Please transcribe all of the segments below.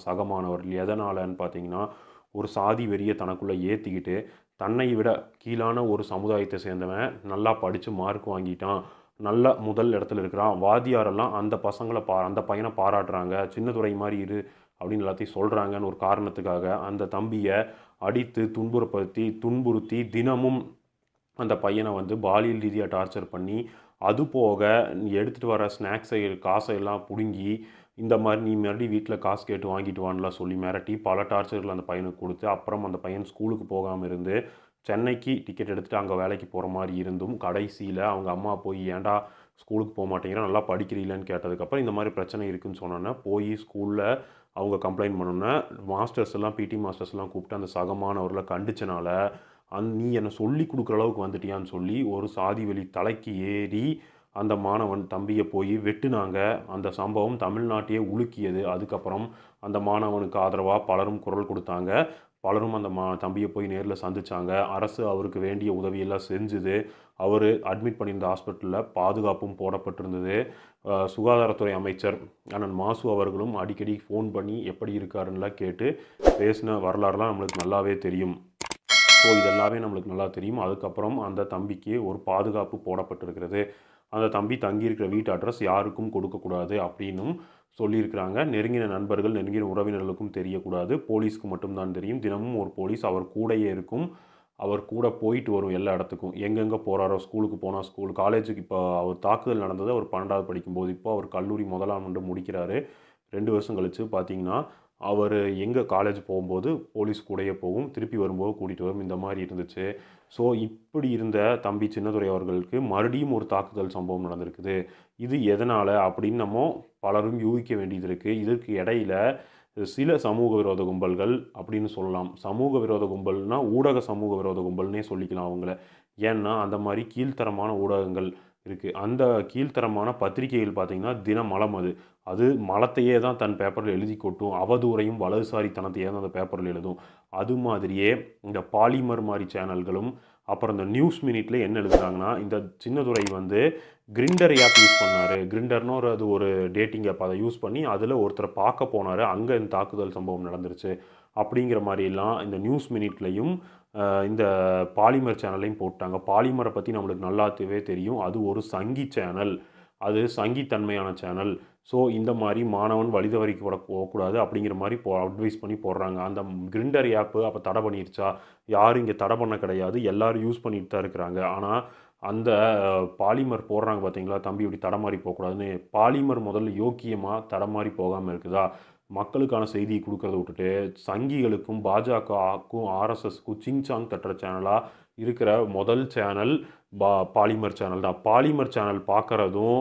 சக மாணவர்கள். எதனாலன்னு பார்த்தீங்கன்னா, ஒரு சாதி வெறிய தனக்குள்ள ஏத்திக்கிட்டு, தன்னை விட கீழான ஒரு சமுதாயத்தை சேர்ந்தவன் நல்லா படிச்சு மார்க் வாங்கிட்டான். நல்ல முதல் இடத்துல இருக்கிறான். வாத்தியாரெல்லாம் அந்த பையன பாராட்டுறாங்க. "சின்னதுரை மாரி இரு" அப்படின்னு எல்லாத்தையும் சொல்றாங்கன்னு ஒரு காரணத்துக்காக, அந்த தம்பிய அடித்து, துன்புறுத்தி தினமும் அந்த பையன வந்து பாலியல் ரீதியா டார்ச்சர் பண்ணி, அது போக எடுத்துட்டு வர ஸ்நாக்ஸை காசை எல்லாம் புடுங்கி, இந்த மாரி "நீ மறுபடியும் வீட்ல காசு கேட்டு வாங்கிட்டு வான்னுலாம்" சொல்லி மிரட்டி, பல டார்ச்சர்கள் அந்த பையனுக்கு குடுத்து, அப்புறம் அந்த பையன் ஸ்கூலுக்கு போகாம இருந்து, சென்னைக்கு டிக்கெட் எடுத்துட்டு அங்க வேலைக்கு போற மாரி இருந்தும், கடைசியில அவங்க அம்மா போய் "ஏன்டா ஸ்கூலுக்கு போமாட்டேங்கிற? நல்லா படிக்கிறீலன்னு?" கேட்டதுக்கப்புறம், இந்த மாரி பிரச்சனை இருக்குன்னு சொன்னோன்னே, போய் ஸ்கூல்ல அவங்க கம்ப்ளைண்ட் பண்ணோன்னே, மாஸ்டர்ஸ் எல்லாம் பிடி மாஸ்டர்ஸ்லாம் கூப்பிட்டு அந்த சக மாணவர்கள கண்டிச்சனால, "நீ என்ன சொல்லிக் குடுக்குற அளவுக்கு வந்துட்டியான்னு" சொல்லி ஒரு சாதி வெறி தலைக்கு ஏறி, அந்த மாணவன் தம்பிய போய் வெட்டுனாங்க. அந்த சம்பவம் தமிழ்நாட்டையே உலுக்கியது. அதுக்கப்புறம் அந்த மாணவனுக்கு ஆதரவா பலரும் குரல் குடுத்தாங்க. பலரும் அந்த தம்பிய போய் நேர்ல சந்திச்சாங்க. அரசு அவருக்கு வேண்டிய உதவியெல்லாம் செஞ்சுது. அவரு அட்மிட் பண்ணியிருந்த ஹாஸ்பிட்டல்ல பாதுகாப்பும் போடப்பட்டிருந்தது. சுகாதாரத்துறை அமைச்சர் அண்ணன் மாசு அவர்களும் அடிக்கடி ஃபோன் பண்ணி எப்படி இருக்காருன்னுலாம் கேட்டு பேசின வரலாறுலாம் நம்மளுக்கு நல்லாவே தெரியும். ஸோ இதெல்லாமே நம்மளுக்கு நல்லா தெரியும். அதுக்கப்புறம் அந்த தம்பிக்கு ஒரு பாதுகாப்பு போடப்பட்டிருக்கிறது. அந்த தம்பி தங்கியிருக்கிற வீட்டு அட்ரஸ் யாருக்கும் கொடுக்கக்கூடாது அப்படின்னும் சொல்லியிருக்கிறாங்க. நெருங்கின நண்பர்கள், நெருங்கின உறவினர்களுக்கும் தெரியக்கூடாது. போலீஸ்க்கு மட்டும் தான் தெரியும். தினமும் ஒரு போலீஸ் அவர் கூடயே இருக்கும். அவர் கூட போயிட்டு வரும் எல்லா இடத்துக்கும். எங்கெங்கே போகிறாரோ, ஸ்கூலுக்கு போனால் ஸ்கூல், காலேஜுக்கு இப்போ அவர் தாக்குதல் நடந்தது அவர் 12வது படிக்கும்போது. இப்போ அவர் கல்லூரி முதலாம் ஆண்டு முடிக்கிறாரு. 2 வருஷம் கழிச்சு பார்த்தீங்கன்னா, அவரு எங்க காலேஜ் போகும்போது போலீஸ் கூடயே போகும். திருப்பி வரும்போது கூட்டிட்டு வரும். இந்த மாரி இருந்துச்சு. ஸோ, இப்படி இருந்த தம்பி சின்னதுரை அவர்களுக்கு மறுபடியும் ஒரு தாக்குதல் சம்பவம் நடந்திருக்குது. இது எதனால அப்படின்னு பலரும் யூகிக்க வேண்டியது இருக்கு. இதற்கு இடையில சில சமூக விரோத கும்பல்கள் அப்படின்னு சொல்லலாம். சமூக விரோத கும்பல்னா, ஊடக சமூக விரோத கும்பல்னே சொல்லிக்கலாம் அவங்கள. ஏன்னா, அந்த மாரி கீழ்த்தரமான ஊடகங்கள் இருக்கு. அந்த கீழ்த்தரமான பத்திரிகைகள் பார்த்தீங்கன்னா, தினமலர் அது. அது மலத்தையே தான் தன் பேப்பர்ல எழுதி கொட்டும். அவதூறையும், வலதுசாரித்தனத்தையே தான் அந்த பேப்பர்ல எழுதும். அது மாதிரியே இந்த பாலிமர் மாரி சேனல்களும், அப்புறம் இந்த நியூஸ் மினிட்ல என்ன எழுதுறாங்கன்னா, இந்த சின்னதுரை வந்து கிரிண்டர் ஆப் யூஸ் பண்ணாரு. கிரிண்டர்னு அது ஒரு டேட்டிங் ஆப். அத யூஸ் பண்ணி அதில ஒருத்தர பார்க்க போனாரு. அங்க இந்த தாக்குதல் சம்பவம் நடந்துருச்சு. அப்படிங்கிற மாரிலாம் இந்த நியூஸ் மினிட்லயும், இந்த பாலிமர் சேனல்லையும் போட்டாங்க. பாலிமர பத்தி நம்மளுக்கு நல்லாவே தெரியும். அது ஒரு சங்கி சேனல். அது சங்கித்தன்மையான சேனல். ஸோ, இந்த மாரி மாணவன் வழி தவறி போகக்கூடாது அப்படிங்கிற மாரி அட்வைஸ் பண்ணி போடுறாங்க. அந்த கிரிண்டர் ஆப் அப்ப தடை பண்ணிருச்சா? யாரும் இங்க தடை பண்ண கிடையாது. எல்லாரும் யூஸ் பண்ணிட்டு தான் இருக்கிறாங்க. ஆனா, அந்த பாலிமர் போடுறாங்க பார்த்தீங்களா? தம்பி இப்படி தடமாறி போகக்கூடாதுன்னு. பாலிமர் முதல்ல யோக்கியமா தடமாறி போகாம இருக்குதா? மக்களுக்கான செய்திய குடுக்கறத விட்டுட்டு, சங்கிகளுக்கும், பாஜகவுக்கும், ஆர்எஸ்எஸ்க்கும் சிங்சாங் தட்டுற சேனலா இருக்கிற முதல் சேனல் பாலிமர் சேனல் தான். பாலிமர் சேனல் பார்க்கறதும்,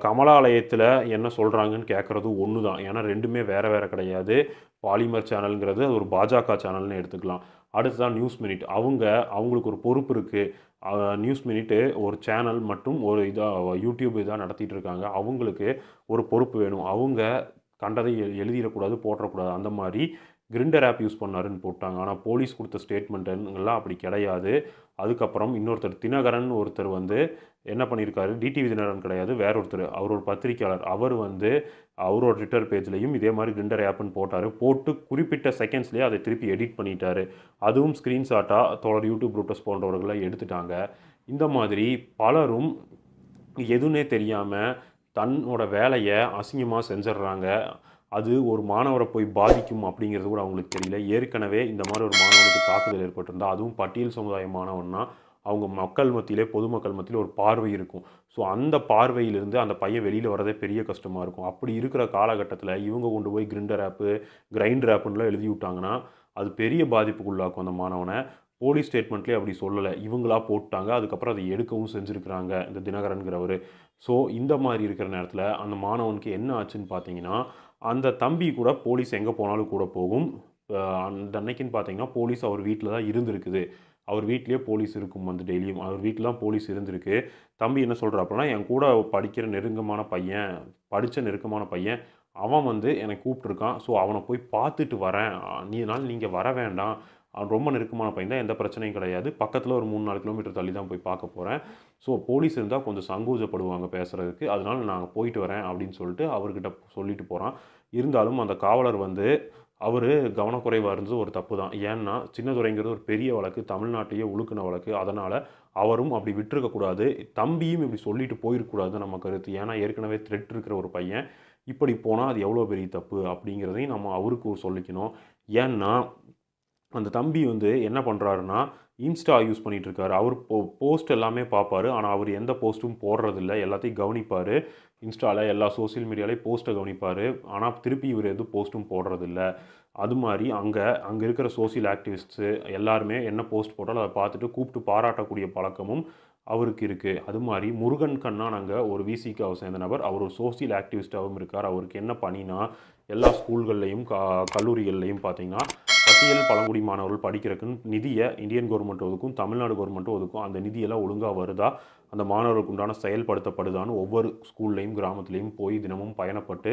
கமலாலயத்தில என்ன சொல்றாங்கன்னு கேட்கறதும் ஒண்ணு தான். ஏன்னா 2மே வேற வேற கிடையாது. பாலிமர் சேனல்ங்கிறது அது ஒரு பாஜக சேனல்னு எடுத்துக்கலாம். அடுத்ததா நியூஸ் மினிட். அவங்களுக்கு ஒரு பொறுப்பு இருக்கு. நியூஸ் மினிட் ஒரு சேனல் மற்றும் ஒரு யூடியூப் நடத்திட்டு இருக்காங்க. அவங்களுக்கு ஒரு பொறுப்பு வேணும். அவங்க கண்டதை எழுதிறக்கூடாது, போட்றக்கூடாது. அந்த மாரி கிரிண்டர் ஆப் யூஸ் பண்ணாருன்னு போட்டாங்க. ஆனா போலீஸ் குடுத்த ஸ்டேட்மெண்ட்டுங்கலாம் அப்படி கிடையாது. அதுக்கப்புறம் இன்னொருத்தர் தினகரன் ஒருத்தர் வந்து என்ன பண்ணியிருக்காரு, டிடிவி தினகரன் கிடையாது, வேற ஒருத்தர். அவர் ஒரு பத்திரிக்கையாளர். அவர் வந்து அவரோட ட்விட்டர் பேஜ்லயும் இதே மாரி கிரிண்டர் ஆப்ன்னு போட்டாரு. போட்டு குறிப்பிட்ட செகண்ட்ஸ்லயே அதை திருப்பி எடிட் பண்ணிட்டாரு. அதுவும் ஸ்கிரீன்ஷாட்டா தோழர் யூடியூப் ரூட்டர்ஸ் போன்றவர்கள்லாம் எடுத்துட்டாங்க. இந்த மாதிரி பலரும் எதுன்னே தெரியாம தன்னோட வேலைய அசிங்கமா செஞ்சிடுறாங்க. அது ஒரு மாணவர போய் பாதிக்கும் அப்படிங்கிறது கூட அவங்களுக்கு தெரியல. ஏற்கனவே இந்த மாரி ஒரு மாணவனுக்கு தாக்குதல் ஏற்பட்டிருந்தா, அதுவும் பட்டியல் சமுதாய மாணவன்னா, அவங்க மக்கள் மத்தியிலே, பொதுமக்கள் மத்தியில ஒரு பார்வை இருக்கும். ஸோ அந்த பார்வையிலிருந்து அந்த பையன் வெளியில வரதே பெரிய கஷ்டமா இருக்கும். அப்படி இருக்கிற காலகட்டத்தில இவங்க கொண்டு போய் கிரைண்டர் ஆப்புன்னுலாம் எழுதி விட்டாங்கன்னா, அது பெரிய பாதிப்புக்குள்ளாக்கும் அந்த மாணவன. போலீஸ் ஸ்டேட்மெண்ட்லயே அப்படி சொல்லல. இவங்களா போட்டாங்க. அதுக்கப்புறம் அத எடுக்கவும் செஞ்சிருக்கிறாங்க, இந்த தினகரன்கிறவரு. ஸோ, இந்த மாரி இருக்கிற நேரத்தில, அந்த மாணவனுக்கு என்ன ஆச்சுன்னு பார்த்தீங்கன்னா, அந்த தம்பி கூட போலீஸ் எங்க போனாலும் கூட போகும். அந்த அன்னைக்குன்னு பார்த்தீங்கன்னா, போலீஸ் அவர் வீட்ல தான் இருந்திருக்குது. அவர் வீட்லயே போலீஸ் இருக்கும் வந்து டெய்லியும். அவர் வீட்ல தான் போலீஸ் இருந்திருக்கு. தம்பி என்ன சொல்றாப்புலன்னா, என் கூட படிக்கிற நெருக்கமான பையன், படிச்ச நெருக்கமான பையன், அவன் வந்து என்னை கூப்பிட்டுருக்கான். ஸோ, அவன போய் பார்த்துட்டு வரேன். நீங்க வர வேண்டாம். அவன் ரொம்ப நெருக்கமான பையன் தான். எந்த பிரச்சனையும் கிடையாது. பக்கத்துல ஒரு 3, 4 கிலோமீட்டர் தள்ளி தான் போய் பார்க்க போறேன். ஸோ, போலீஸ் இருந்தா கொஞ்சம் சங்கோஜப்படுவாங்க பேசுறதுக்கு. அதனால நான் போயிட்டு வரேன் அப்படின்னு சொல்லிட்டு அவர்கிட்ட சொல்லிட்டு போறான். இருந்தாலும் அந்த காவலர் வந்து அவர் கவனக்குறைவாக இருந்தது ஒரு தப்பு தான். ஏன்னா சின்னதுரைங்கிறது ஒரு பெரிய வழக்கு, தமிழ்நாட்டையே உலுக்குன வழக்கு. அதனால் அவரும் அப்படி விட்டுருக்கக்கூடாது. தம்பியும் இப்படி சொல்லிட்டு போயிருக்கக்கூடாதுன்னு நம்ம கருத்து. ஏன்னா ஏற்கனவே த்ரெட் இருக்கிற ஒரு பையன் இப்படி போனால் அது எவ்வளோ பெரிய தப்பு அப்படிங்கிறதையும் நம்ம அவருக்கு சொல்லிக்கணும். ஏன்னா அந்த தம்பி வந்து என்ன பண்ணுறாருன்னா இன்ஸ்டா யூஸ் பண்ணிகிட்டு இருக்காரு. அவர் போஸ்ட் எல்லாமே பார்ப்பாரு. ஆனால் அவர் எந்த போஸ்ட்டும் போடுறதில்ல. எல்லாத்தையும் கவனிப்பார். இன்ஸ்டாவில் எல்லா சோசியல் மீடியாலையும் போஸ்ட்டை கவனிப்பார். ஆனால் திருப்பி இவர் எதுவும் போஸ்ட்டும் போடுறதில்ல. அது மாதிரி அங்கே இருக்கிற சோசியல் ஆக்டிவிஸ்ட்ஸு எல்லாருமே என்ன போஸ்ட் போட்டாலும் அதை பார்த்துட்டு கூப்பிட்டு பாராட்டக்கூடிய பழக்கமும் அவருக்கு இருக்குது. அது மாதிரி முருகன் கண்ணான் அங்கே ஒரு விசிகாவை சேர்ந்த நபர். அவர் ஒரு சோசியல் ஆக்டிவிஸ்ட்டாகவும் இருக்கார். அவருக்கு என்ன பணினா எல்லா ஸ்கூல்கள்லையும் கல்லூரிகள்லையும் பார்த்தீங்கன்னா பட்டியல் பழங்குடி மாணவர்கள் படிக்கிறதுக்குன்னு நிதியை இந்தியன் கவர்மெண்ட் ஒதுக்கும், தமிழ்நாடு கவர்மெண்ட் ஒதுக்கும். அந்த நிதியெல்லாம் ஒழுங்காக வருதா, அந்த மாணவர்களுக்கு உண்டான செயல்படுத்தப்படுதான்னு ஒவ்வொரு ஸ்கூல்லையும் கிராமத்துலேயும் போய் தினமும் பயணப்பட்டு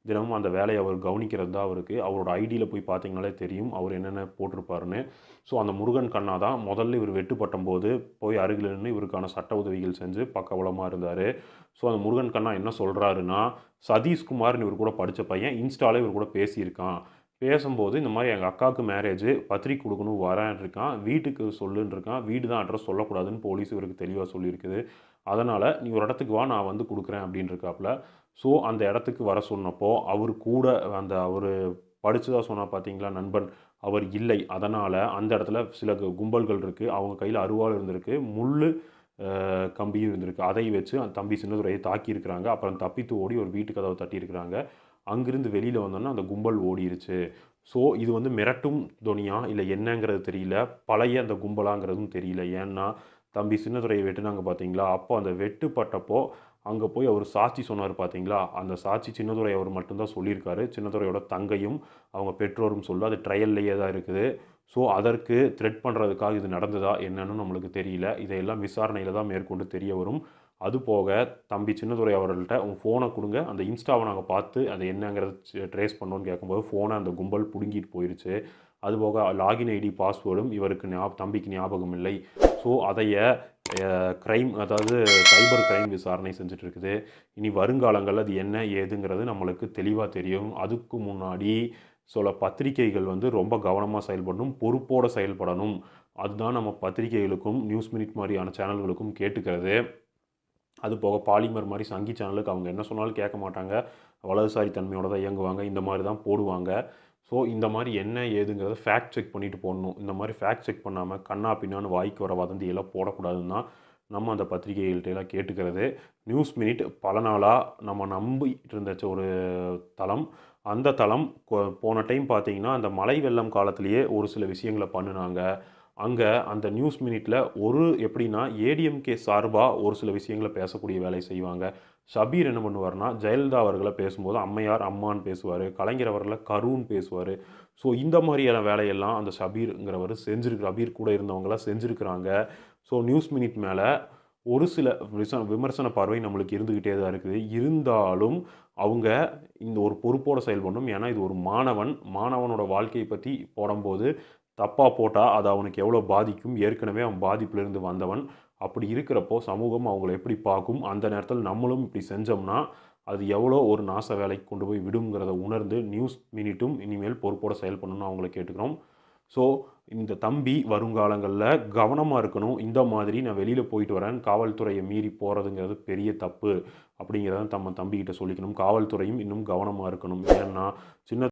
தினமும் அந்த வேலையை அவர் கவனிக்கிறது தான் அவருக்கு. அவரோட ஐடியில் போய் பார்த்தீங்கனாலே தெரியும் அவர் என்னென்ன போட்டிருப்பாருன்னு. ஸோ அந்த முருகன் கண்ணா தான் முதல்ல இவர் வெட்டுப்பட்டும் போது போய் அருகில் நின்று இவருக்கான சட்ட உதவிகள் செஞ்சு பக்கபலமாக இருந்தார். ஸோ அந்த முருகன் கண்ணா என்ன சொல்கிறாருன்னா, சதீஷ்குமார்னு இவர் கூட படித்த பையன் இன்ஸ்டாவில் இவர் கூட பேசியிருக்கான். பேசும்போது இந்த மாதிரி எங்கள் அக்காவுக்கு மேரேஜு, பத்திரிக்கை கொடுக்கணும் வரேன் இருக்கான், வீட்டுக்கு சொல்லுன்னு இருக்கான், வீடு தான் அட்ரஸ் சொல்லக்கூடாதுன்னு போலீஸ் இவருக்கு தெளிவாக சொல்லியிருக்குது. அதனால் நீ ஒரு இடத்துக்கு வா, நான் வந்து கொடுக்குறேன் அப்படின்னு இருக்காப்புல. ஸோ அந்த இடத்துக்கு வர சொன்னப்போ அவர் கூட அந்த அவர் படித்ததாக சொன்னால் பார்த்தீங்களா நண்பன், அவர் இல்லை. அதனால் அந்த இடத்துல சில கும்பல்கள் இருக்குது. அவங்க கையில் அருவாள் இருந்திருக்கு, முள் கம்பியும் இருந்திருக்கு. அதை வச்சு அந்த தம்பி சின்னதுரையை தாக்கியிருக்கிறாங்க. அப்புறம் தப்பித்து ஓடி ஒரு வீட்டு கதவை தட்டியிருக்கிறாங்க. அங்கிருந்து வெளியில் வந்தோன்னா அந்த கும்பல் ஓடிருச்சு. ஸோ இது வந்து மிரட்டும் தொனியா இல்லை என்னங்கிறது தெரியல. பழைய அந்த கும்பலாங்கிறதும் தெரியல. ஏன்னா தம்பி சின்னதுரையை வெட்டுனாங்க பார்த்தீங்களா, அப்போ அந்த வெட்டுப்பட்டப்போ அங்கே போய் அவர் சாட்சி சொன்னார் பார்த்தீங்களா, அந்த சாட்சி சின்னதுரை அவர் மட்டும்தான் சொல்லியிருக்காரு. சின்னதுரையோட தங்கையும் அவங்க பெற்றோரும் சொல்ல அது ட்ரையல்லையே தான் இருக்குது. ஸோ அதற்கு த்ரெட் பண்ணுறதுக்காக இது நடந்ததா என்னன்னு நம்மளுக்கு தெரியல. இதையெல்லாம் விசாரணையில் தான் மேற்கொண்டு தெரிய வரும். அதுபோக தம்பி சின்னதுரை அவர்கள்ட்ட உங்கள் ஃபோனை கொடுங்க, அந்த இன்ஸ்டாவை நாங்கள் பார்த்து அது என்னங்கிறத ட்ரேஸ் பண்ணோன்னு கேட்கும்போது ஃபோனை அந்த கும்பல் பிடுங்கிட்டு போயிடுச்சு. அதுபோக லாகின் ஐடி பாஸ்வேர்டும் இவருக்கு தம்பிக்கு ஞாபகம் இல்லை. ஸோ அதைய க்ரைம் அதாவது சைபர் க்ரைம் விசாரணை செஞ்சுட்டு இருக்குது. இனி வருங்காலங்களில் அது என்ன ஏதுங்கிறது நம்மளுக்கு தெளிவாக தெரியும். அதுக்கு முன்னாடி பத்திரிகைகள் வந்து ரொம்ப கவனமாக செயல்படணும், பொறுப்போடு செயல்படணும். அதுதான் நம்ம பத்திரிகைகளுக்கும் நியூஸ் மினிட் மாதிரியான சேனல்களுக்கும் கேட்டுக்கிறது. அது போக பாலிமர் மாதிரி சங்கி சேனலுக்கு அவங்க என்ன சொன்னாலும் கேட்க மாட்டாங்க. வலதுசாரி தன்மையோட தான் இயங்குவாங்க. இந்த மாதிரி தான் போடுவாங்க. ஸோ இந்த மாதிரி என்ன ஏதுங்கிறத ஃபேக்ட் செக் பண்ணிவிட்டு போடணும். இந்த மாதிரி ஃபேக்ட் செக் பண்ணாமல் கண்ணா பின்னான்னு வாய்க்கு வர வதந்தியெல்லாம் போடக்கூடாதுன்னு தான் நம்ம அந்த பத்திரிகைகள்கிட்டலாம் கேட்டுக்கிறது. நியூஸ் மினிட் பல நாளாக நம்ம நம்பிட்டு இருந்த ஒரு தளம். அந்த தளம் போன டைம் பார்த்தீங்கன்னா அந்த மழை வெள்ளம் காலத்திலேயே ஒரு சில விஷயங்களை பண்ணுனாங்க. அங்கே அந்த நியூஸ் மினிட்டில் எப்படின்னா ஏடிஎம்கே சார்பாக ஒரு சில விஷயங்களை பேசக்கூடிய வேலை செய்வாங்க. ஷபீர் என்ன பண்ணுவார்னா, ஜெயலலிதா அவர்களை பேசும்போது அம்மையார் அம்மான்னு பேசுவார், கலைஞர் அவர்களை கருன்னு பேசுவார். ஸோ இந்த மாதிரியான வேலையெல்லாம் அந்த ஷபீருங்கிறவர் ஷபீர் கூட இருந்தவங்களாம் செஞ்சுருக்கிறாங்க. ஸோ நியூஸ் மினிட் மேலே ஒரு சில விமர்சன பார்வை நம்மளுக்கு இருந்துக்கிட்டே தான் இருக்குது. இருந்தாலும் அவங்க இந்த ஒரு பொறுப்போடு செயல்படணும். ஏன்னா இது ஒரு மாணவனோட வாழ்க்கையை பற்றி போடும்போது தப்பாக போட்டால் அது அவனுக்கு எவ்வளோ பாதிக்கும். ஏற்கனவே அவன் பாதிப்பிலிருந்து வந்தவன். அப்படி இருக்கிறப்போ சமூகம் அவங்கள எப்படி பார்க்கும், அந்த நேரத்தில் நம்மளும் இப்படி செஞ்சோம்னா அது எவ்வளோ ஒரு நாச வேலைக்கு கொண்டு போய் விடுங்கிறத உணர்ந்து நியூஸ் மினிட்டும் இனிமேல் பொறுப்போடு செயல்படணும்னு அவங்கள கேட்டுக்கிறோம். ஸோ இந்த தம்பி வருங்காலங்களில் கவனமாக இருக்கணும். இந்த மாதிரி நான் வெளியில் போயிட்டு வரேன், காவல்துறையை மீறி போகிறதுங்கிறது பெரிய தப்பு அப்படிங்கிறத நம்ம தம்பிக்கிட்ட சொல்லிக்கணும். காவல்துறையும் இன்னும் கவனமாக இருக்கணும். ஏன்னா சின்ன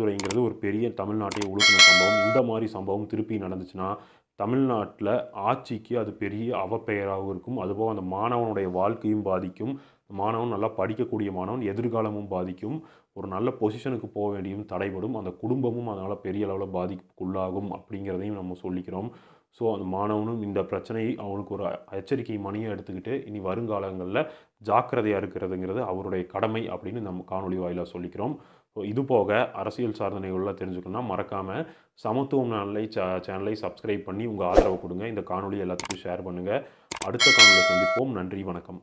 துறைங்கிறது ஒரு பெரிய தமிழ்நாட்டை உலுக்கின சம்பவம். இந்த மாதிரி சம்பவம் திருப்பி நடந்துச்சுன்னா தமிழ்நாட்டில் ஆட்சிக்கு அது பெரிய அவப்பெயராகவும் இருக்கும். அதுபோக அந்த மாணவனுடைய வாழ்க்கையும் பாதிக்கும். மாணவன் நல்லா படிக்கக்கூடிய மாணவன் எதிர்காலமும் பாதிக்கும். ஒரு நல்ல பொசிஷனுக்கு போக வேண்டியும் தடைபடும். அந்த குடும்பமும் அதனால் பெரிய அளவில் பாதிப்புக்குள்ளாகும் அப்படிங்கிறதையும் நம்ம சொல்லிக்கிறோம். ஸோ அந்த மாணவனும் இந்த பிரச்சனையை அவனுக்கு ஒரு எச்சரிக்கை மணியை எடுத்துக்கிட்டு இனி வருங்காலங்களில் ஜாக்கிரதையாக இருக்கிறதுங்கிறது அவருடைய கடமை அப்படின்னு நம்ம காணொலி வாயிலாக சொல்லிக்கிறோம். ஸோ இது போக அரசியல் சார்ந்த நிகழ்வுலாம் தெரிஞ்சுக்கணும்னா மறக்காமல் சமத்துவம் சேனலை சப்ஸ்கிரைப் பண்ணி உங்கள் ஆதரவை கொடுங்க. இந்த காணொலி எல்லாத்துக்கும் ஷேர் பண்ணுங்கள். அடுத்த காணொலியில் சந்திப்போம். நன்றி, வணக்கம்.